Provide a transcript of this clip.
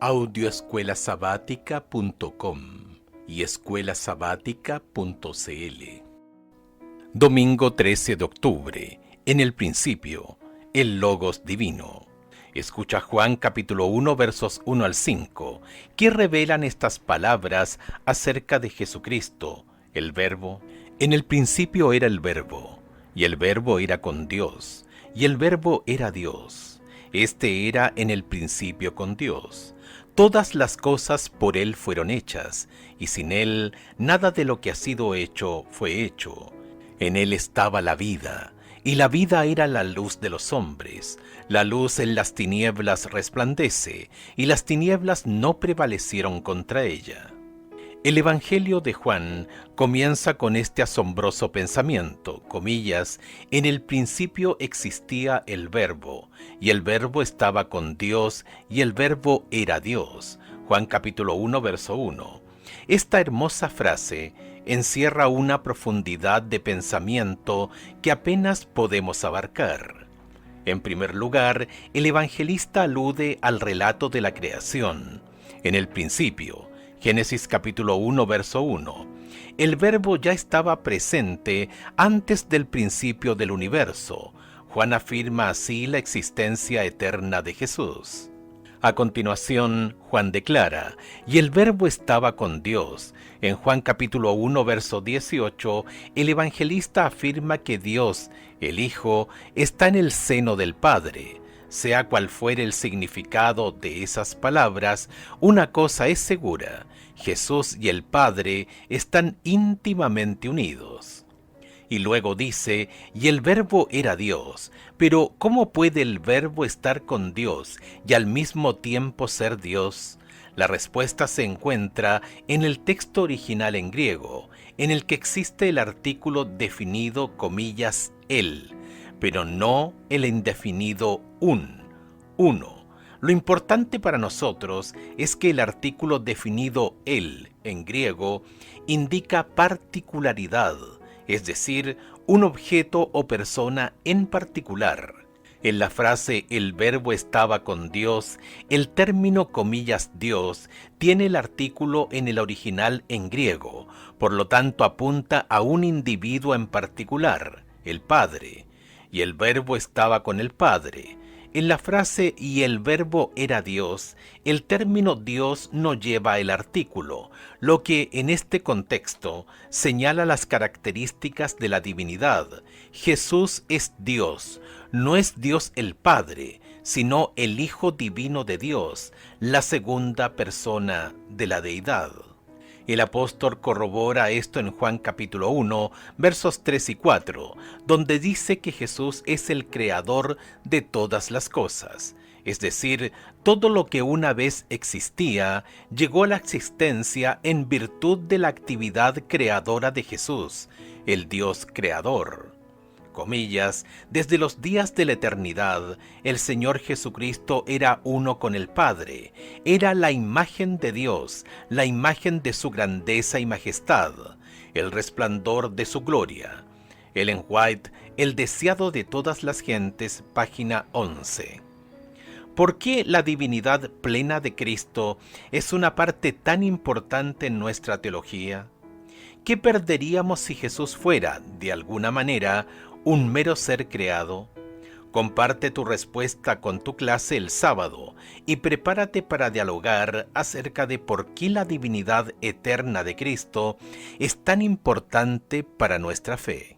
audioescuelasabática.com y escuelasabática.cl. Domingo 13 de octubre. En el principio, el Logos Divino. Escucha Juan capítulo 1 versos 1 al 5, que revelan estas palabras acerca de Jesucristo, el Verbo. En el principio era el Verbo, y el Verbo era con Dios, y el Verbo era Dios. Este era en el principio con Dios. Todas las cosas por Él fueron hechas, y sin Él nada de lo que ha sido hecho fue hecho. En Él estaba la vida, y la vida era la luz de los hombres. La luz en las tinieblas resplandece, y las tinieblas no prevalecieron contra ella. El Evangelio de Juan comienza con este asombroso pensamiento, comillas, en el principio existía el Verbo, y el Verbo estaba con Dios, y el Verbo era Dios. Juan capítulo 1, verso 1. Esta hermosa frase encierra una profundidad de pensamiento que apenas podemos abarcar. En primer lugar, el evangelista alude al relato de la creación. En el principio, Génesis capítulo 1, verso 1. El Verbo ya estaba presente antes del principio del universo. Juan afirma así la existencia eterna de Jesús. A continuación, Juan declara, y el Verbo estaba con Dios. En Juan capítulo 1, verso 18, el evangelista afirma que Dios, el Hijo, está en el seno del Padre. Sea cual fuere el significado de esas palabras, una cosa es segura: Jesús y el Padre están íntimamente unidos. Y luego dice, y el Verbo era Dios. Pero ¿cómo puede el Verbo estar con Dios y al mismo tiempo ser Dios? La respuesta se encuentra en el texto original en griego, en el que existe el artículo definido, comillas, él, pero no el indefinido uno. Lo importante para nosotros es que el artículo definido él en griego indica particularidad, es decir, un objeto o persona en particular. En la frase el Verbo estaba con Dios, el término comillas Dios tiene el artículo en el original en griego, por lo tanto apunta a un individuo en particular, el Padre, y el Verbo estaba con el Padre. En la frase y el Verbo era Dios, el término Dios no lleva el artículo, lo que en este contexto señala las características de la divinidad. Jesús es Dios, no es Dios el Padre, sino el Hijo Divino de Dios, la segunda persona de la deidad. El apóstol corrobora esto en Juan capítulo 1, versos 3 y 4, donde dice que Jesús es el creador de todas las cosas. Es decir, todo lo que una vez existía llegó a la existencia en virtud de la actividad creadora de Jesús, el Dios creador. Comillas, desde los días de la eternidad, el Señor Jesucristo era uno con el Padre, era la imagen de Dios, la imagen de su grandeza y majestad, el resplandor de su gloria. Ellen White, El deseado de todas las gentes, página 11. ¿Por qué la divinidad plena de Cristo es una parte tan importante en nuestra teología? ¿Qué perderíamos si Jesús fuera, de alguna manera, un mero ser creado? Comparte tu respuesta con tu clase el sábado y prepárate para dialogar acerca de por qué la divinidad eterna de Cristo es tan importante para nuestra fe.